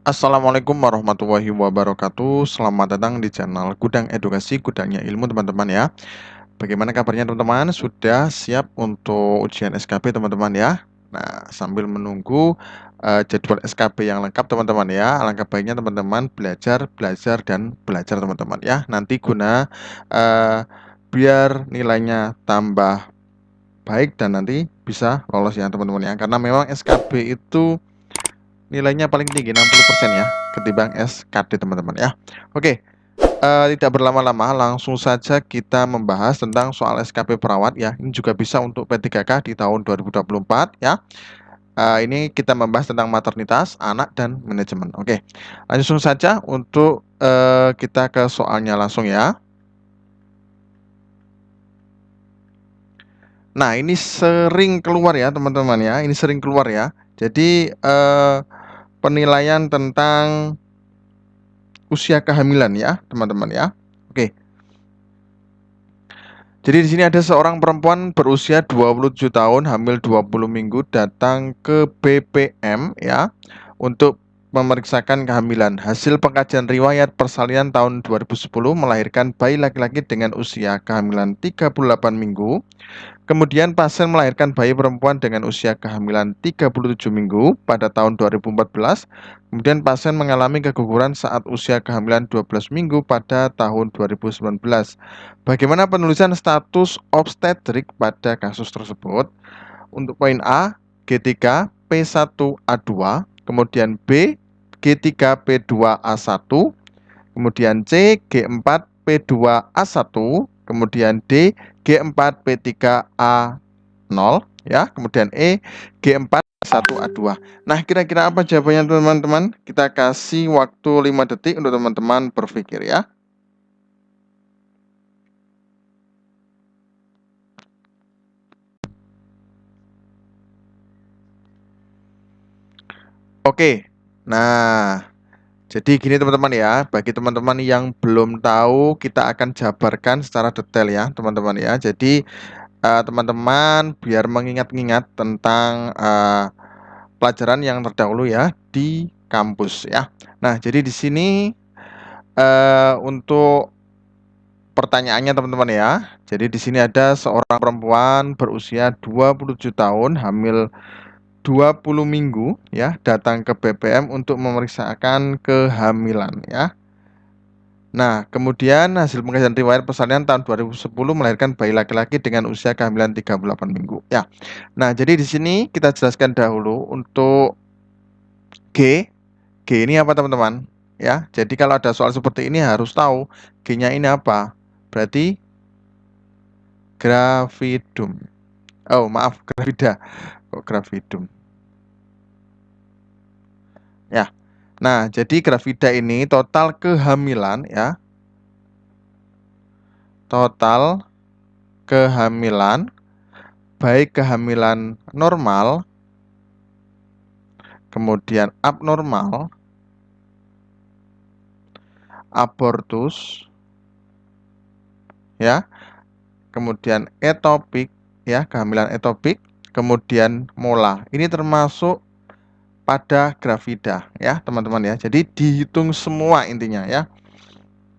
Assalamualaikum warahmatullahi wabarakatuh. Selamat datang di channel Gudang Edukasi, gudangnya ilmu teman-teman ya. Bagaimana kabarnya teman-teman? Sudah siap untuk ujian SKP teman-teman ya? Nah, sambil menunggu jadwal SKP yang lengkap teman-teman ya, alangkah baiknya teman-teman belajar, belajar, dan belajar teman-teman ya. Nanti guna biar nilainya tambah baik dan nanti bisa lolos ya teman-teman ya. Karena memang SKP itu nilainya paling tinggi 60% ya ketimbang SKD teman-teman ya. Oke, tidak berlama-lama langsung saja kita membahas tentang soal SKP perawat ya. Ini juga bisa untuk P3K di tahun 2024 ya. Ini kita membahas tentang maternitas, anak, dan manajemen. Oke, langsung saja untuk kita ke soalnya langsung ya. Nah, ini sering keluar ya teman-teman ya. Ini sering keluar ya. Jadi penilaian tentang usia kehamilan ya, teman-teman ya. Oke. Jadi di sini ada seorang perempuan berusia 27 tahun, hamil 20 minggu datang ke BPM ya untuk memeriksakan kehamilan. Hasil pengkajian riwayat persalinan tahun 2010 melahirkan bayi laki-laki dengan usia kehamilan 38 minggu. Kemudian pasien melahirkan bayi perempuan dengan usia kehamilan 37 minggu pada tahun 2014. Kemudian pasien mengalami keguguran saat usia kehamilan 12 minggu pada tahun 2019. Bagaimana penulisan status obstetrik pada kasus tersebut? Untuk poin A, G3 P1A2, kemudian B G3P2A1, kemudian C G4 P2A1, kemudian D G4P3A0 ya, kemudian E G4 1A2. Nah, kira-kira apa jawabannya teman-teman? Kita kasih waktu 5 detik untuk teman-teman berpikir ya. Oke. Nah, jadi gini teman-teman ya, bagi teman-teman yang belum tahu, kita akan jabarkan secara detail ya, teman-teman ya. Jadi teman-teman biar mengingat-ingat tentang pelajaran yang terdahulu ya di kampus ya. Nah, jadi di sini untuk pertanyaannya teman-teman ya. Jadi di sini ada seorang perempuan berusia 27 tahun, hamil 20 minggu ya, datang ke BPM untuk memeriksakan kehamilan ya. Nah, kemudian hasil pengkajian riwayat persalinan tahun 2010 melahirkan bayi laki-laki dengan usia kehamilan 38 minggu. Ya. Nah, jadi di sini kita jelaskan dahulu untuk G. G ini apa teman-teman? Ya. Jadi kalau ada soal seperti ini harus tahu G-nya ini apa. Berarti gravidum. Oh, maaf, gravida. Kok gravidum? Ya. Nah, jadi gravida ini total kehamilan ya. Total kehamilan, baik kehamilan normal, kemudian abnormal, abortus, ya, kemudian etopik, ya, kehamilan etopik, kemudian mola. Ini termasuk pada gravida, ya, teman-teman ya. Jadi dihitung semua intinya ya.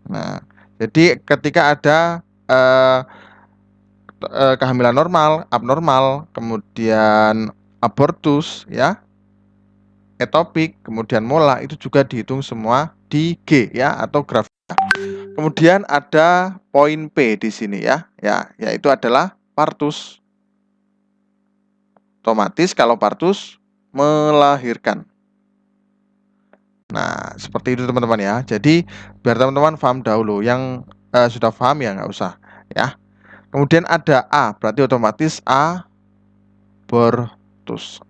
Nah, jadi ketika ada kehamilan normal, abnormal, kemudian abortus, ya, etopik, kemudian mola itu juga dihitung semua di G ya atau grafik. Kemudian ada poin P di sini ya, yaitu adalah partus. Otomatis kalau partus melahirkan. Nah, seperti itu teman-teman ya. Jadi biar teman-teman paham dahulu. Yang sudah paham ya nggak usah ya. Kemudian ada A, berarti otomatis abortus.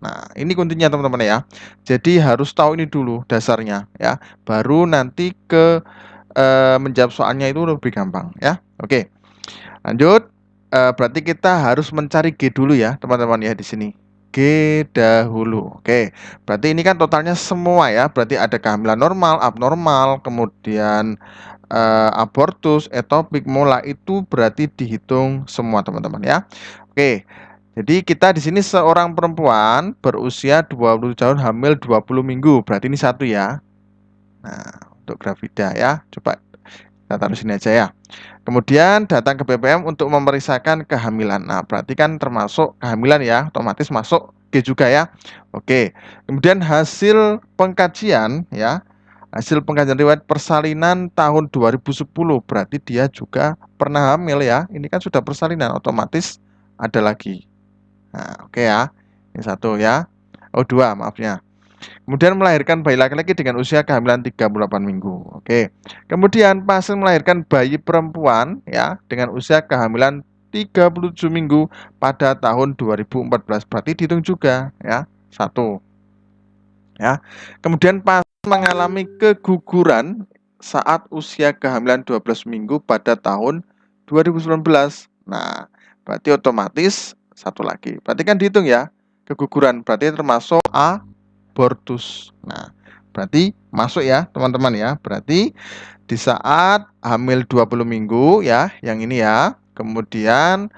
Nah, ini kuncinya teman-teman ya. Jadi harus tahu ini dulu dasarnya ya. Baru nanti ke menjawab soalnya itu lebih gampang ya. Oke. Lanjut. Berarti kita harus mencari G dulu ya, teman-teman ya di sini. G dahulu. Oke. Berarti ini kan totalnya semua ya. Berarti ada kehamilan normal, abnormal, kemudian abortus, etopik, mola itu berarti dihitung semua teman-teman ya. Oke. Jadi kita di sini seorang perempuan berusia 20 tahun hamil 20 minggu. Berarti ini satu ya. Nah, untuk gravida ya. Coba kita taruh sini aja ya. Kemudian datang ke BPM untuk memeriksakan kehamilan. Nah, berarti kan termasuk kehamilan ya, otomatis masuk G juga ya. Oke. Kemudian hasil pengkajian ya. Hasil pengkajian riwayat persalinan tahun 2010, berarti dia juga pernah hamil ya. Ini kan sudah persalinan, otomatis ada lagi. Nah, oke ya. Ini satu ya. Oh, dua, maafnya. Kemudian melahirkan bayi laki-laki dengan usia kehamilan 38 minggu. Oke. Kemudian pasien melahirkan bayi perempuan ya dengan usia kehamilan 37 minggu pada tahun 2014. Berarti dihitung juga ya. Satu. Ya. Kemudian pasien mengalami keguguran saat usia kehamilan 12 minggu pada tahun 2019. Nah, berarti otomatis satu lagi. Berarti kan dihitung ya. Keguguran berarti termasuk abortus. Nah, berarti masuk ya, teman-teman ya. Berarti di saat hamil 20 minggu ya, yang ini ya. Kemudian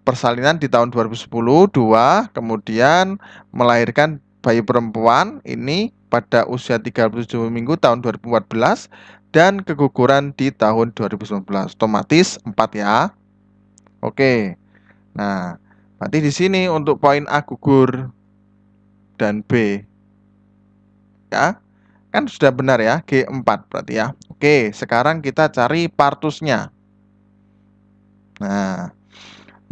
persalinan di tahun 2010, 2, kemudian melahirkan bayi perempuan ini pada usia 37 minggu tahun 2014 dan keguguran di tahun 2019. Otomatis 4 ya. Oke. Nah, berarti di sini untuk poin A gugur dan B ya. Kan sudah benar ya, G4 berarti ya. Oke, sekarang kita cari partusnya.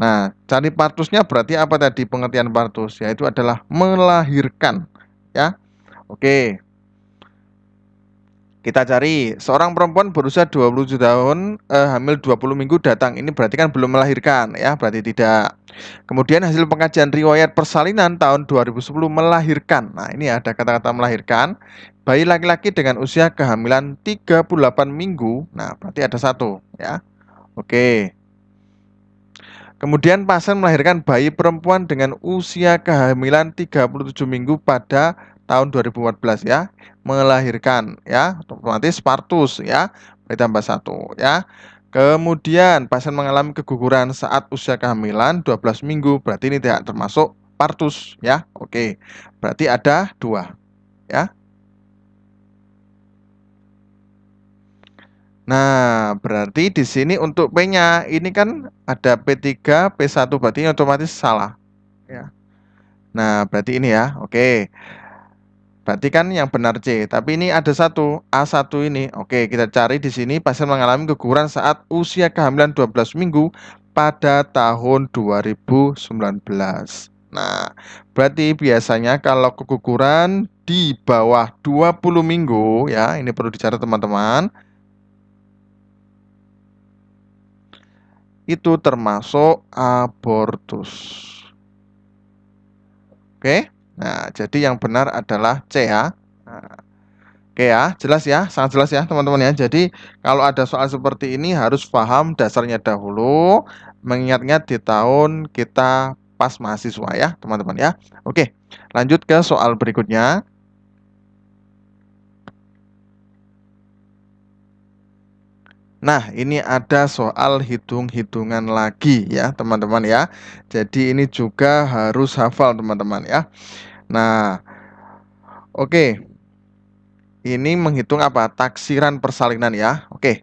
Nah, cari partusnya berarti apa tadi pengertian partus? Yaitu adalah melahirkan ya. Oke. Kita cari seorang perempuan berusia 27 tahun hamil 20 minggu datang. Ini berarti kan belum melahirkan ya, berarti tidak. Kemudian hasil pengkajian riwayat persalinan tahun 2010 melahirkan. Nah, ini ada kata-kata melahirkan. Bayi laki-laki dengan usia kehamilan 38 minggu. Nah, berarti ada satu ya. Oke. Kemudian pasien melahirkan bayi perempuan dengan usia kehamilan 37 minggu pada tahun 2014 ya. Melahirkan ya, otomatis partus ya. Berarti tambah satu ya. Kemudian pasien mengalami keguguran saat usia kehamilan 12 minggu. Berarti ini tidak termasuk partus ya. Oke. Berarti ada dua ya. Nah, berarti di sini untuk P-nya ini kan ada P3, P1 berarti ini otomatis salah ya. Nah, berarti ini ya. Oke. Berarti kan yang benar C, tapi ini ada satu, A1 ini. Oke, kita cari di sini pasien mengalami keguguran saat usia kehamilan 12 minggu pada tahun 2019. Nah, berarti biasanya kalau keguguran di bawah 20 minggu ya, ini perlu dicatat teman-teman, itu termasuk abortus. Oke. Nah, jadi yang benar adalah C ya. Nah, oke ya, jelas ya, sangat jelas ya teman-teman ya. Jadi kalau ada soal seperti ini harus paham dasarnya dahulu, mengingat-ingat di tahun kita pas mahasiswa ya teman-teman ya. Oke, lanjut ke soal berikutnya. Nah, ini ada soal hitung-hitungan lagi ya teman-teman ya. Jadi ini juga harus hafal teman-teman ya. Nah, oke. Ini menghitung apa? Taksiran persalinan ya. Oke.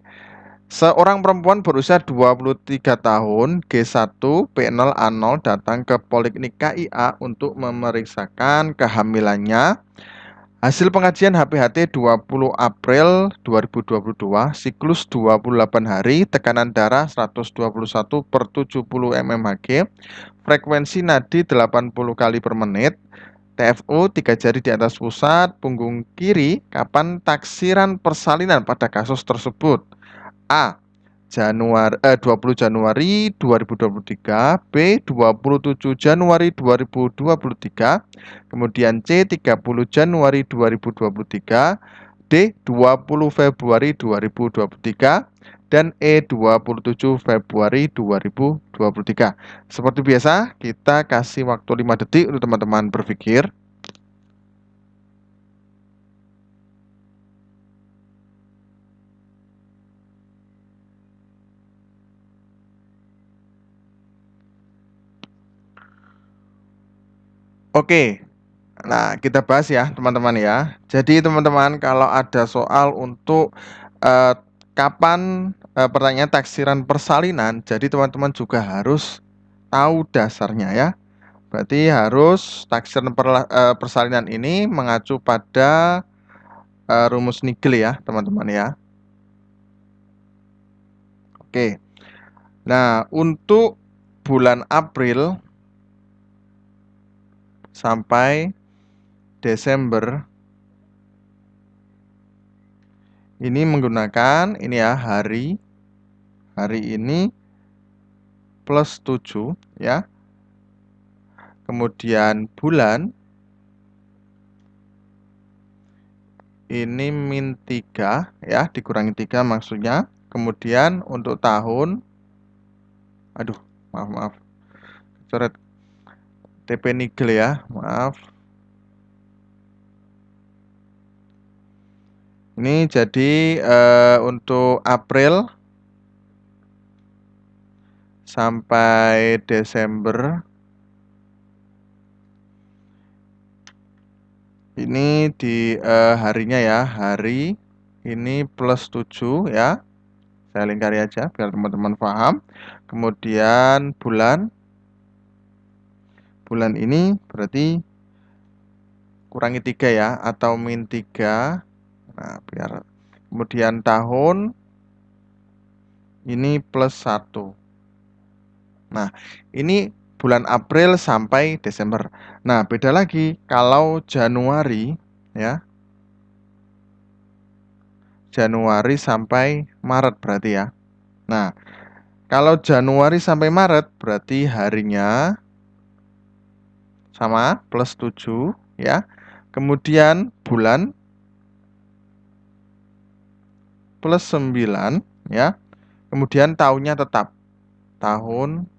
Seorang perempuan berusia 23 tahun, G1, P0, A0 datang ke Poliklinik KIA untuk memeriksakan kehamilannya. Hasil pengajian HPHT 20 April 2022, siklus 28 hari, tekanan darah 121 per 70 mmHg, frekuensi nadi 80 kali per menit, TFO 3 jari di atas pusat, punggung kiri, kapan taksiran persalinan pada kasus tersebut? A. 20 Januari 2023, B 27 Januari 2023, kemudian C 30 Januari 2023, D 20 Februari 2023, dan E 27 Februari 2023. Seperti biasa, kita kasih waktu 5 detik untuk teman-teman berpikir. Oke. Nah, kita bahas ya, teman-teman ya. Jadi, teman-teman, kalau ada soal untuk kapan pertanyaan taksiran persalinan, jadi teman-teman juga harus tahu dasarnya ya. Berarti harus taksiran persalinan ini mengacu pada rumus Nigel ya, teman-teman ya. Oke. Nah, untuk bulan April sampai Desember ini menggunakan ini ya, hari ini plus 7 ya. Kemudian bulan ini min 3 ya, dikurangi 3 maksudnya. Kemudian untuk tahun, aduh, maaf, coret TP Nigel ya, maaf. Ini jadi untuk April sampai Desember ini di harinya ya, hari ini plus 7 ya. Saya lingkari aja biar teman-teman paham. Kemudian bulan ini berarti kurangi 3 ya, atau min 3. Nah, biar kemudian tahun ini plus 1. Nah, ini bulan April sampai Desember. Nah, beda lagi kalau Januari ya. Januari sampai Maret berarti ya. Nah, kalau Januari sampai Maret berarti harinya sama plus 7 ya. Kemudian bulan plus 9 ya. Kemudian tahunnya tetap tahun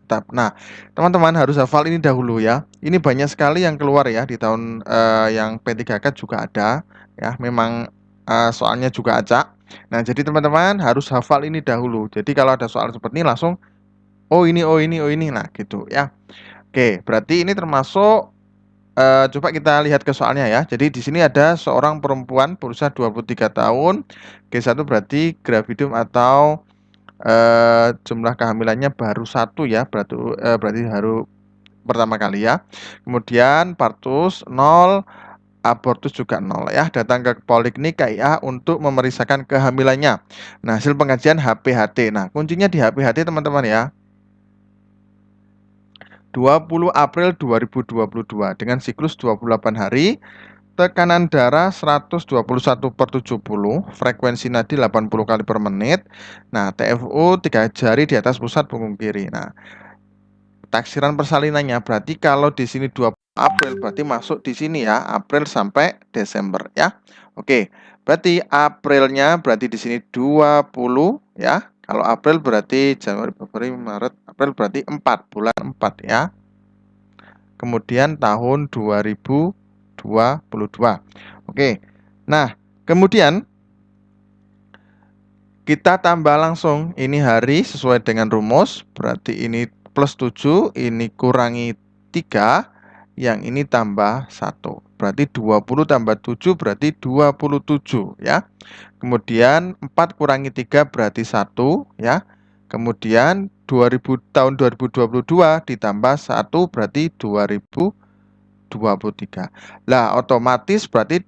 tetap. Nah, teman-teman harus hafal ini dahulu ya. Ini banyak sekali yang keluar ya di tahun yang P3K juga ada ya. Memang soalnya juga acak. Nah, jadi teman-teman harus hafal ini dahulu. Jadi kalau ada soal seperti ini langsung oh ini, oh ini, oh ini. Nah, gitu ya. Oke, berarti ini termasuk coba kita lihat ke soalnya ya. Jadi di sini ada seorang perempuan berusia 23 tahun. G1 berarti gravidum atau jumlah kehamilannya baru 1 ya. Berarti baru pertama kali ya. Kemudian partus 0, abortus juga 0 ya. Datang ke Poliklinik KIA untuk memeriksakan kehamilannya. Nah, hasil pengajian HPHT. Nah, kuncinya di HPHT teman-teman ya. 20 April 2022 dengan siklus 28 hari, tekanan darah 121/70, frekuensi nadi 80 kali per menit. Nah, TFU 3 jari di atas pusat punggung kiri. Nah, taksiran persalinannya berarti kalau di sini 20 April berarti masuk di sini ya, April sampai Desember ya. Oke, berarti Aprilnya berarti di sini 20 ya. Kalau April berarti Januari, Februari, Maret, April berarti 4, bulan 4 ya. Kemudian tahun 2022. Oke. Nah, kemudian kita tambah langsung ini hari sesuai dengan rumus, berarti ini plus 7, ini kurangi 3, yang ini tambah 1. Berarti 20 tambah 7 berarti 27 ya. Kemudian 4 kurangi 3 berarti 1 ya. Kemudian tahun 2022 ditambah 1 berarti 2023. Lah, otomatis berarti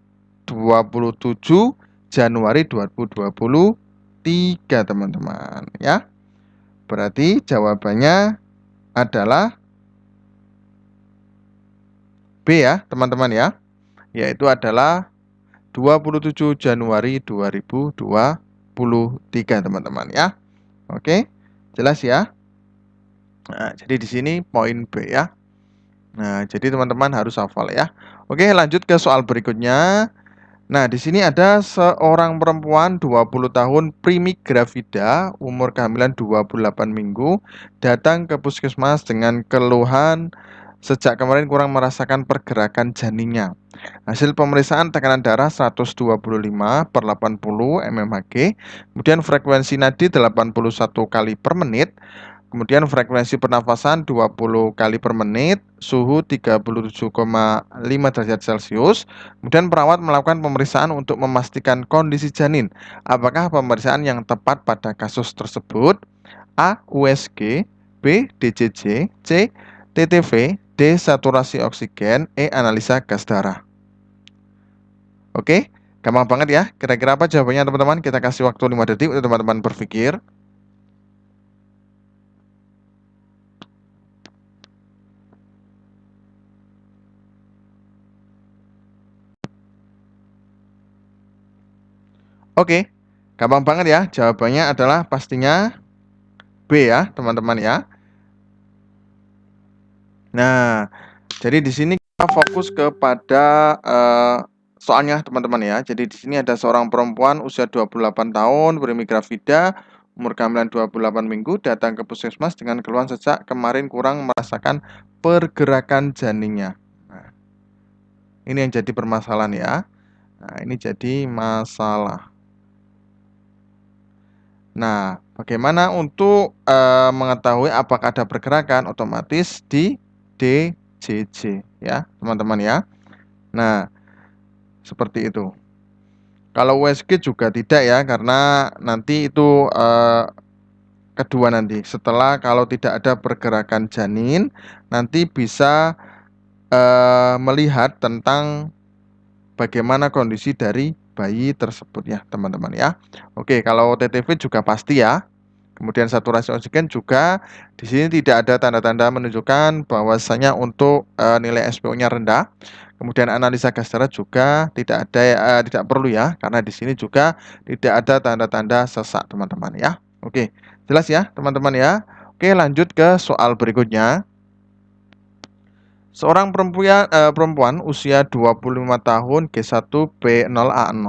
27 Januari 2023, teman-teman ya. Berarti jawabannya adalah B ya, teman-teman ya. Yaitu adalah 27 Januari 2023, teman-teman ya. Oke, jelas ya. Nah, jadi di sini poin B ya. Nah, jadi teman-teman harus hafal ya. Oke, lanjut ke soal berikutnya. Nah, di sini ada seorang perempuan 20 tahun primigravida, umur kehamilan 28 minggu, datang ke puskesmas dengan keluhan sejak kemarin kurang merasakan pergerakan janinnya. Hasil pemeriksaan tekanan darah 125/80 mmHg, kemudian frekuensi nadi 81 kali per menit, Kemudian frekuensi pernafasan 20 kali per menit, suhu 37,5 derajat Celcius. Kemudian perawat melakukan pemeriksaan untuk memastikan kondisi janin. Apakah pemeriksaan yang tepat pada kasus tersebut? A. USG, B. DCJ, C. TTV, D. Saturasi oksigen, E. Analisa gas darah. Oke, gampang banget ya. Kira-kira apa jawabannya teman-teman? Kita kasih waktu 5 detik untuk teman-teman berpikir. Oke, gampang banget ya. Jawabannya adalah pastinya B ya, teman-teman ya. Nah, jadi di sini kita fokus kepada soalnya teman-teman ya. Jadi di sini ada seorang perempuan usia 28 tahun, bernama Grafida, umur kehamilan 28 minggu, datang ke puskesmas dengan keluhan sejak kemarin kurang merasakan pergerakan janinnya. Nah, ini yang jadi permasalahan ya. Nah, ini jadi masalah. Nah, bagaimana untuk mengetahui apakah ada pergerakan? Otomatis di DCJ ya, teman-teman ya. Nah, seperti itu. Kalau USG juga tidak ya, karena nanti itu kedua nanti. Setelah kalau tidak ada pergerakan janin, nanti bisa melihat tentang bagaimana kondisi dari bayi tersebut ya, teman-teman ya. Oke, kalau TTV juga pasti ya. Kemudian saturasi oksigen juga di sini tidak ada tanda-tanda menunjukkan bahwasanya untuk nilai SPO-nya rendah. Kemudian analisa gas darah juga tidak ada tidak perlu ya, karena di sini juga tidak ada tanda-tanda sesak teman-teman ya. Oke, jelas ya teman-teman ya. Oke, lanjut ke soal berikutnya. Seorang perempuan usia 25 tahun G1B0A0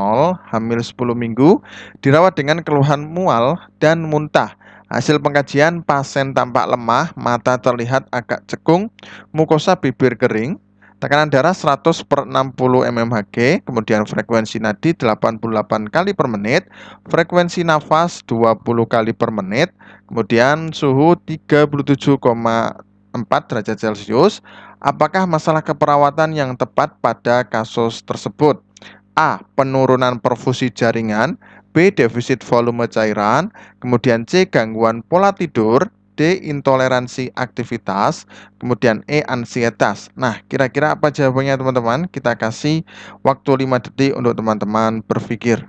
hamil 10 minggu dirawat dengan keluhan mual dan muntah. Hasil pengkajian, pasien tampak lemah, mata terlihat agak cekung, mukosa bibir kering, tekanan darah 100/60 mmHg, kemudian frekuensi nadi 88 kali per menit, frekuensi nafas 20 kali per menit, kemudian suhu 37,4 derajat Celcius. Apakah masalah keperawatan yang tepat pada kasus tersebut? A. Penurunan perfusi jaringan, B. Defisit volume cairan, kemudian C. Gangguan pola tidur, D. Intoleransi aktivitas, kemudian E. Ansietas. Nah, kira-kira apa jawabannya teman-teman? Kita kasih waktu 5 detik untuk teman-teman berpikir.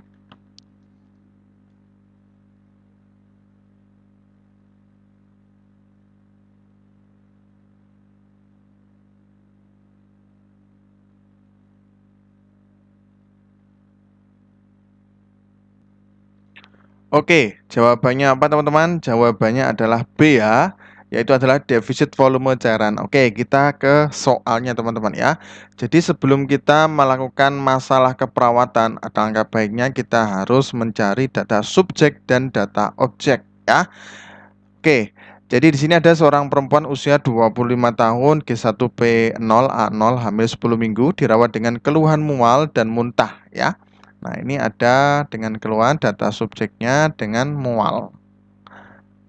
Oke, jawabannya apa teman-teman? Jawabannya adalah B ya, yaitu adalah defisit volume cairan. Oke, kita ke soalnya teman-teman ya. Jadi sebelum kita melakukan masalah keperawatan, alangkah baiknya kita harus mencari data subjek dan data objek ya. Oke, jadi di sini ada seorang perempuan usia 25 tahun G1B0A0 hamil 10 minggu dirawat dengan keluhan mual dan muntah ya. Nah, ini ada dengan keluhan data subjeknya dengan mual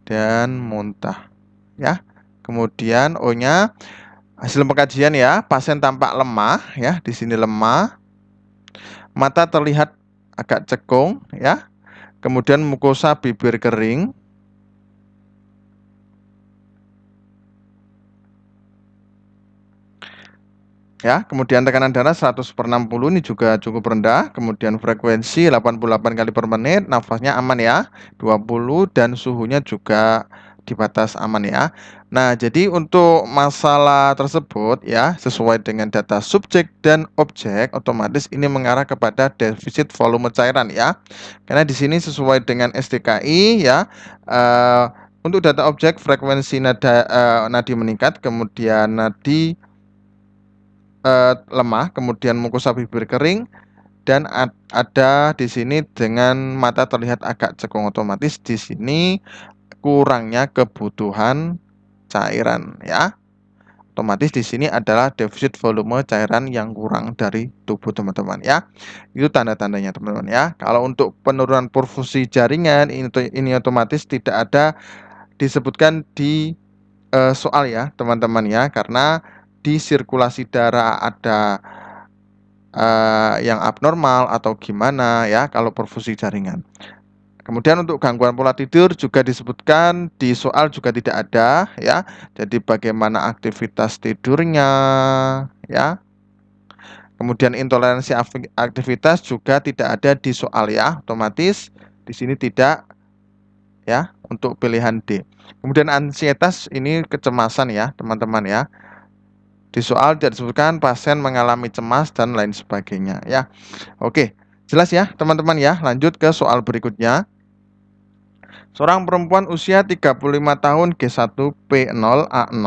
dan muntah ya. Kemudian O-nya hasil pengkajian ya, pasien tampak lemah ya, di sini lemah. Mata terlihat agak cekung ya. Kemudian mukosa bibir kering. Ya, kemudian tekanan darah 100/60 ini juga cukup rendah, kemudian frekuensi 88 kali per menit, nafasnya aman ya, 20 dan suhunya juga di batas aman ya. Nah, jadi untuk masalah tersebut ya, sesuai dengan data subjek dan objek, otomatis ini mengarah kepada defisit volume cairan ya. Karena di sini sesuai dengan SDKI ya, untuk data objek frekuensi nadi meningkat, kemudian nadi lemah, kemudian mukosa bibir kering, dan ada di sini dengan mata terlihat agak cekung. Otomatis di sini kurangnya kebutuhan cairan ya. Otomatis di sini adalah defisit volume cairan yang kurang dari tubuh teman-teman ya. Itu tanda-tandanya teman-teman ya. Kalau untuk penurunan perfusi jaringan ini otomatis tidak ada disebutkan di soal ya teman-teman ya, karena di sirkulasi darah ada yang abnormal atau gimana ya kalau perfusi jaringan. Kemudian untuk gangguan pola tidur juga disebutkan di soal juga tidak ada ya. Jadi bagaimana aktivitas tidurnya ya. Kemudian intoleransi aktivitas juga tidak ada di soal ya. Otomatis di sini tidak ya untuk pilihan D. Kemudian ansietas ini kecemasan ya, teman-teman ya. Di soal tidak disebutkan pasien mengalami cemas dan lain sebagainya ya. Oke, jelas ya teman-teman ya. Lanjut ke soal berikutnya. Seorang perempuan usia 35 tahun G1P0A0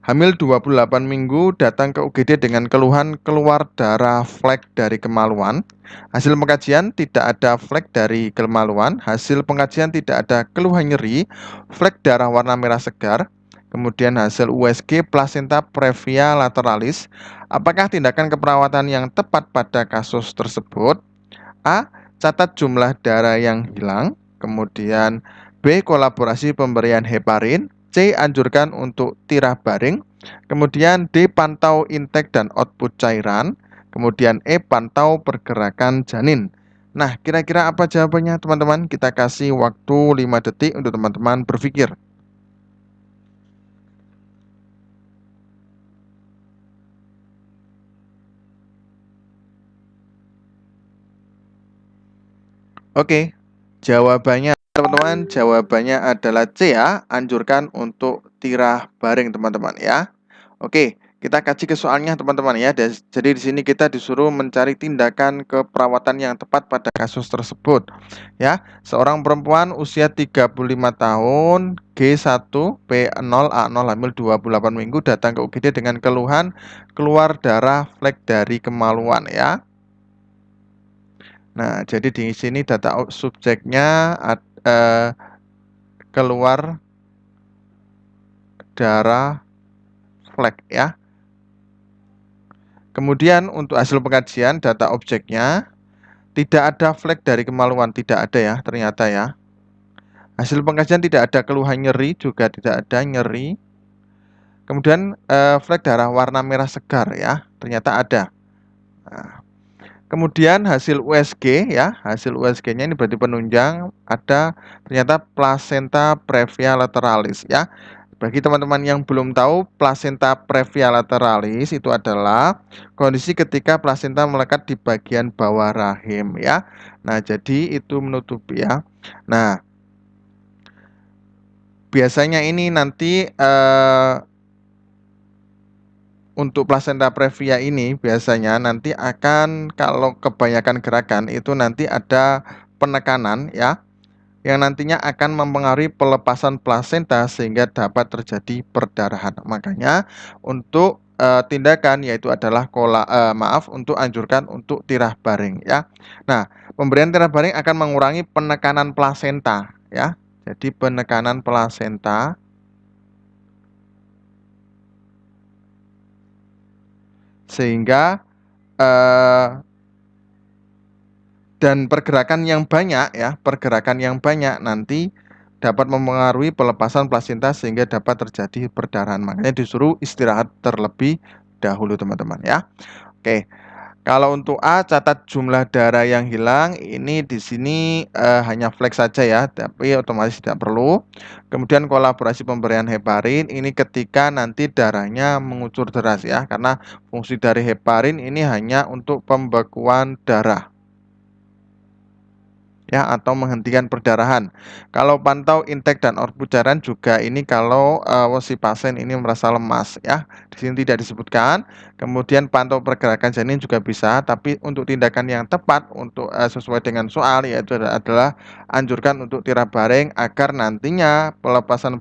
hamil 28 minggu datang ke UGD dengan keluhan keluar darah flek dari kemaluan. Hasil pengkajian tidak ada flek dari kemaluan. Hasil pengkajian tidak ada keluhan nyeri, flek darah warna merah segar. Kemudian hasil USG plasenta previa lateralis. Apakah tindakan keperawatan yang tepat pada kasus tersebut? A. Catat jumlah darah yang hilang. Kemudian B. Kolaborasi pemberian heparin. C. Anjurkan untuk tirah baring. Kemudian D. Pantau intake dan output cairan. Kemudian E. Pantau pergerakan janin. Nah, kira-kira apa jawabannya teman-teman? Kita kasih waktu 5 detik untuk teman-teman berpikir. Oke, jawabannya teman-teman, jawabannya adalah C ya, anjurkan untuk tirah baring teman-teman ya. Oke, kita kaji ke soalnya teman-teman ya. Jadi di sini kita disuruh mencari tindakan keperawatan yang tepat pada kasus tersebut. Ya, seorang perempuan usia 35 tahun, G1P0A0 hamil 28 minggu datang ke UGD dengan keluhan keluar darah flek dari kemaluan ya. Nah, jadi di sini data subjeknya keluar darah flek ya. Kemudian untuk hasil pengkajian data objeknya tidak ada flek dari kemaluan, tidak ada ya ternyata ya. Hasil pengkajian tidak ada keluhan nyeri, juga tidak ada nyeri. Kemudian flek darah warna merah segar ya, ternyata ada. Nah, kemudian hasil USG ya, hasil USG-nya ini berarti penunjang ada ternyata plasenta previa lateralis ya. Bagi teman-teman yang belum tahu, plasenta previa lateralis itu adalah kondisi ketika plasenta melekat di bagian bawah rahim ya. Nah, jadi itu menutupi ya. Nah, biasanya ini nanti untuk plasenta previa ini biasanya nanti akan kalau kebanyakan gerakan itu nanti ada penekanan ya yang nantinya akan mempengaruhi pelepasan plasenta sehingga dapat terjadi perdarahan. Makanya untuk tindakan yaitu adalah untuk anjurkan untuk tirah baring ya. Nah, pemberian tirah baring akan mengurangi penekanan plasenta ya. Jadi penekanan plasenta sehingga dan pergerakan yang banyak ya, pergerakan yang banyak nanti dapat mempengaruhi pelepasan plasenta sehingga dapat terjadi perdarahan. Makanya disuruh istirahat terlebih dahulu teman-teman ya. Oke. Kalau untuk A catat jumlah darah yang hilang ini di sini hanya flek saja ya, tapi otomatis tidak perlu. Kemudian kolaborasi pemberian heparin ini ketika nanti darahnya mengucur deras ya, karena fungsi dari heparin ini hanya untuk pembekuan darah ya atau menghentikan perdarahan. Kalau pantau intake dan output cairan juga ini kalau si pasien ini merasa lemas ya. Di sini tidak disebutkan. Kemudian pantau pergerakan janin juga bisa, tapi untuk tindakan yang tepat untuk sesuai dengan soal yaitu adalah anjurkan untuk tirah baring agar nantinya pelepasan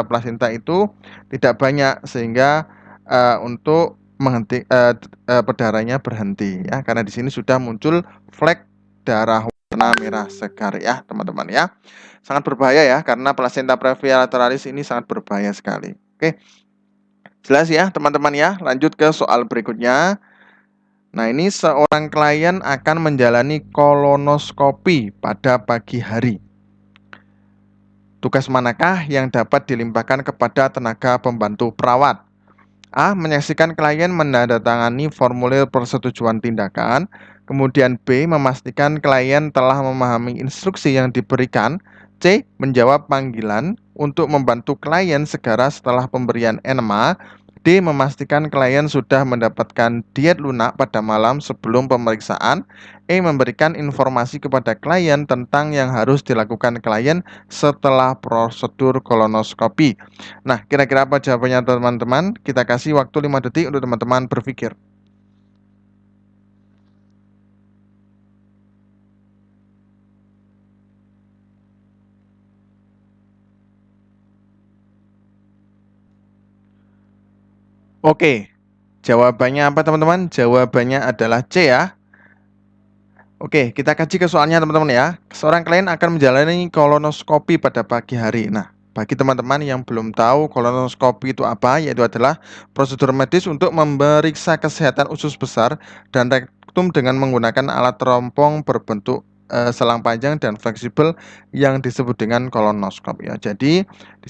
plasenta itu tidak banyak sehingga untuk perdarahannya berhenti ya karena di sini sudah muncul flek darah warna merah segar ya teman-teman ya. Sangat berbahaya ya karena plasenta previa lateralis ini sangat berbahaya sekali. Oke. Jelas ya teman-teman ya. Lanjut ke soal berikutnya. Nah, ini seorang klien akan menjalani kolonoskopi pada pagi hari. Tugas manakah yang dapat dilimpahkan kepada tenaga pembantu perawat? A. Menyaksikan klien menandatangani formulir persetujuan tindakan. Kemudian B. Memastikan klien telah memahami instruksi yang diberikan. C. Menjawab panggilan untuk membantu klien segera setelah pemberian enema. D. Memastikan klien sudah mendapatkan diet lunak pada malam sebelum pemeriksaan. E. Memberikan informasi kepada klien tentang yang harus dilakukan klien setelah prosedur kolonoskopi. Nah, kira-kira apa jawabannya teman-teman? Kita kasih waktu 5 detik untuk teman-teman berpikir. Oke, jawabannya apa teman-teman? Jawabannya adalah C ya. Oke, kita kaji ke soalnya teman-teman ya. Seorang klien akan menjalani kolonoskopi pada pagi hari. Nah, bagi teman-teman yang belum tahu kolonoskopi itu apa, yaitu adalah prosedur medis untuk memeriksa kesehatan usus besar dan rektum dengan menggunakan alat terompong berbentuk selang panjang dan fleksibel yang disebut dengan kolonoskop ya. Jadi di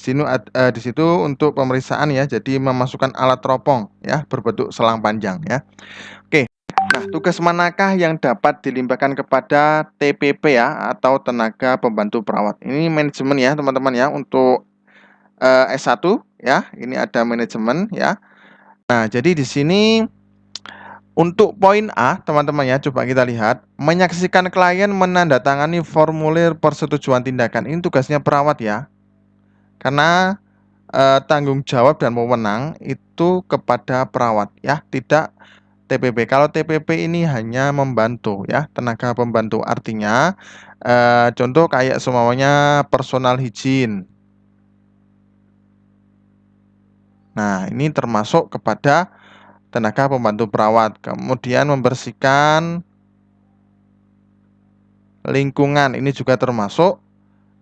situ untuk pemeriksaan ya. Jadi memasukkan alat teropong ya berbentuk selang panjang ya. Oke. Nah, tugas manakah yang dapat dilimpahkan kepada TPP ya atau tenaga pembantu perawat? Ini manajemen ya, teman-teman ya untuk S1 ya. Ini ada manajemen ya. Nah, jadi di sini untuk poin A, teman-teman ya, coba kita lihat, menyaksikan klien menandatangani formulir persetujuan tindakan. Ini tugasnya perawat ya. Karena tanggung jawab dan wewenang itu kepada perawat ya, tidak TPP. Kalau TPP ini hanya membantu ya, tenaga pembantu. Artinya contoh kayak semuanya personal hygiene. Nah, ini termasuk kepada tenaga pembantu perawat. Kemudian membersihkan lingkungan, ini juga termasuk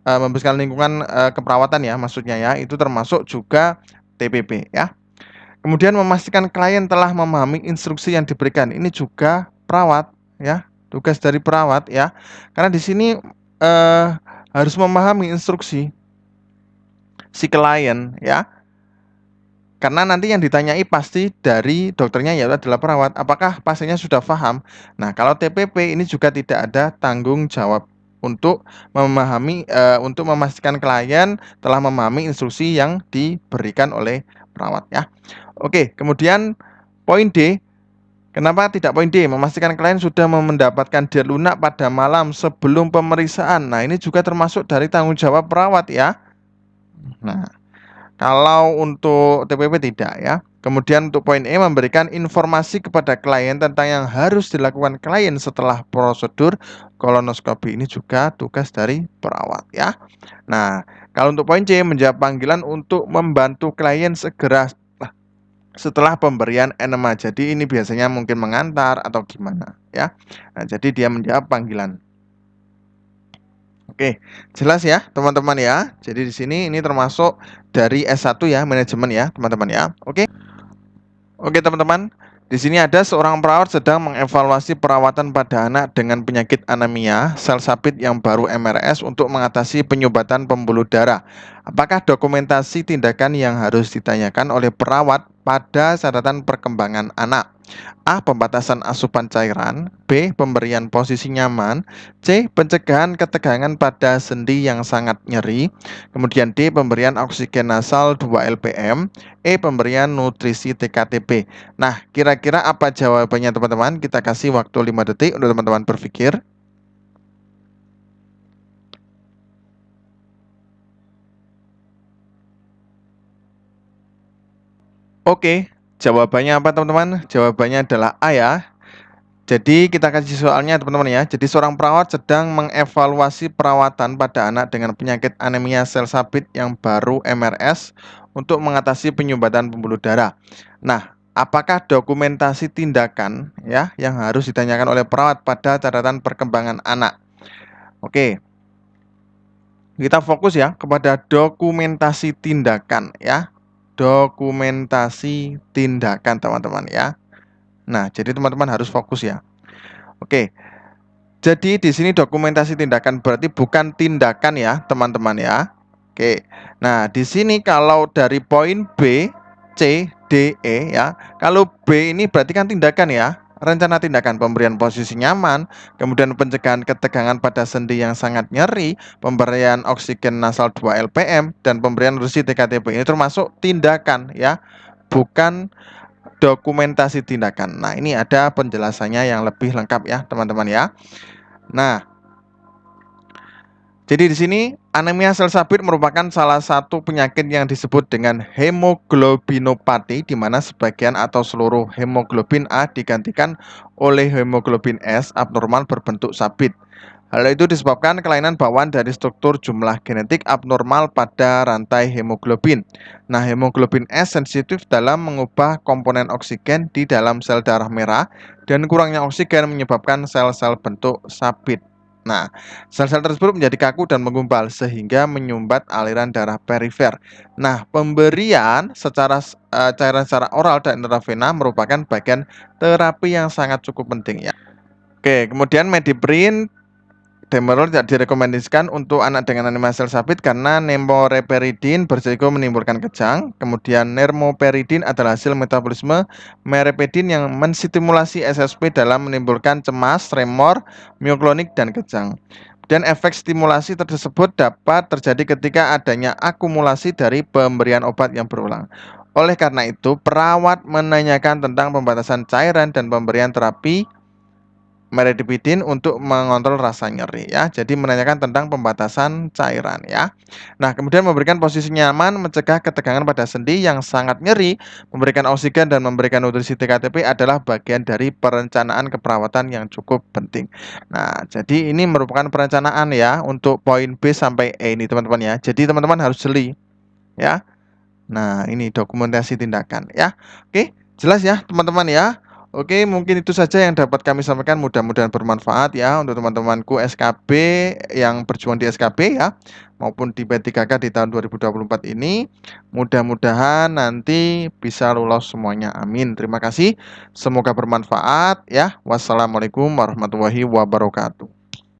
membersihkan lingkungan keperawatan ya, maksudnya ya, itu termasuk juga TPP ya. Kemudian memastikan klien telah memahami instruksi yang diberikan. Ini juga perawat ya, tugas dari perawat ya. Karena di sini harus memahami instruksi si klien ya. Karena nanti yang ditanyai pasti dari dokternya yaitu adalah perawat. Apakah pasiennya sudah paham? Nah, kalau TPP ini juga tidak ada tanggung jawab untuk memahami untuk memastikan klien telah memahami instruksi yang diberikan oleh perawat ya. Oke, kemudian poin D. Kenapa tidak poin D? Memastikan klien sudah mendapatkan diet lunak pada malam sebelum pemeriksaan. Nah, ini juga termasuk dari tanggung jawab perawat ya. Nah, kalau untuk TPP tidak ya. Kemudian untuk poin E, memberikan informasi kepada klien tentang yang harus dilakukan klien setelah prosedur kolonoskopi. Ini juga tugas dari perawat ya. Nah, kalau untuk poin C, menjawab panggilan untuk membantu klien segera setelah pemberian enema. Jadi ini biasanya mungkin mengantar atau gimana ya. Nah, jadi dia menjawab panggilan. Oke, jelas ya teman-teman ya. Jadi di sini ini termasuk dari S1 ya, manajemen ya, teman-teman ya. Oke. Oke, teman-teman. Di sini ada seorang perawat sedang mengevaluasi perawatan pada anak dengan penyakit anemia sel sapit yang baru MRS untuk mengatasi penyumbatan pembuluh darah. Apakah dokumentasi tindakan yang harus ditanyakan oleh perawat pada catatan perkembangan anak? A. Pembatasan asupan cairan. B. Pemberian posisi nyaman. C. Pencegahan ketegangan pada sendi yang sangat nyeri. Kemudian D. Pemberian oksigen nasal 2 lpm. E. Pemberian nutrisi TKTP. Nah, kira-kira apa jawabannya teman-teman? Kita kasih waktu 5 detik untuk teman-teman berpikir. Oke, jawabannya apa teman-teman? Jawabannya adalah A ya. Jadi kita kasih soalnya teman-teman ya. Jadi seorang perawat sedang mengevaluasi perawatan pada anak dengan penyakit anemia sel sapit yang baru MRS untuk mengatasi penyumbatan pembuluh darah. Nah, apakah dokumentasi tindakan ya yang harus ditanyakan oleh perawat pada catatan perkembangan anak? Oke. Kita fokus ya kepada dokumentasi tindakan ya. Dokumentasi tindakan teman-teman ya. Nah, jadi teman-teman harus fokus ya. Oke. Jadi di sini dokumentasi tindakan berarti bukan tindakan ya, teman-teman ya. Oke. Nah, di sini kalau dari poin B, C, D, E ya. Kalau B ini berarti kan tindakan ya. Rencana tindakan pemberian posisi nyaman, kemudian pencegahan ketegangan pada sendi yang sangat nyeri, pemberian oksigen nasal 2 LPM, dan pemberian nutrisi TKTP. Ini termasuk tindakan ya, bukan dokumentasi tindakan. Nah, ini ada penjelasannya yang lebih lengkap ya, teman-teman ya. Nah, jadi di sini anemia sel sabit merupakan salah satu penyakit yang disebut dengan hemoglobinopati, di mana sebagian atau seluruh hemoglobin A digantikan oleh hemoglobin S abnormal berbentuk sabit. Hal itu disebabkan kelainan bawaan dari struktur jumlah genetik abnormal pada rantai hemoglobin. Nah, hemoglobin S sensitif dalam mengubah komponen oksigen di dalam sel darah merah, dan kurangnya oksigen menyebabkan sel-sel bentuk sabit. Nah, sel-sel tersebut menjadi kaku dan menggumpal sehingga menyumbat aliran darah perifer. Nah, pemberian cairan secara oral dan intravena merupakan bagian terapi yang sangat cukup penting ya. Oke, kemudian Mediprin Demerol tidak direkomendasikan untuk anak dengan anemia sel sabit karena nemoreperidin berisiko menimbulkan kejang. Kemudian nermoperidin adalah hasil metabolisme merepedin yang menstimulasi SSP dalam menimbulkan cemas, tremor, mioklonik, dan kejang. Dan efek stimulasi tersebut dapat terjadi ketika adanya akumulasi dari pemberian obat yang berulang. Oleh karena itu, perawat menanyakan tentang pembatasan cairan dan pemberian terapi meredipidin untuk mengontrol rasa nyeri ya. Jadi menanyakan tentang pembatasan cairan ya. Nah, kemudian memberikan posisi nyaman, mencegah ketegangan pada sendi yang sangat nyeri, memberikan oksigen dan memberikan nutrisi TKTP adalah bagian dari perencanaan keperawatan yang cukup penting. Nah, jadi ini merupakan perencanaan ya untuk poin B sampai E ini teman-teman ya. Jadi teman-teman harus jeli ya. Nah, ini dokumentasi tindakan ya. Oke, jelas ya teman-teman ya. Oke, mungkin itu saja yang dapat kami sampaikan. Mudah-mudahan bermanfaat ya untuk teman-temanku SKB yang berjuang di SKB ya, maupun di P3K di tahun 2024 ini. Mudah-mudahan nanti bisa lolos semuanya. Amin. Terima kasih. Semoga bermanfaat ya. Wassalamualaikum warahmatullahi wabarakatuh.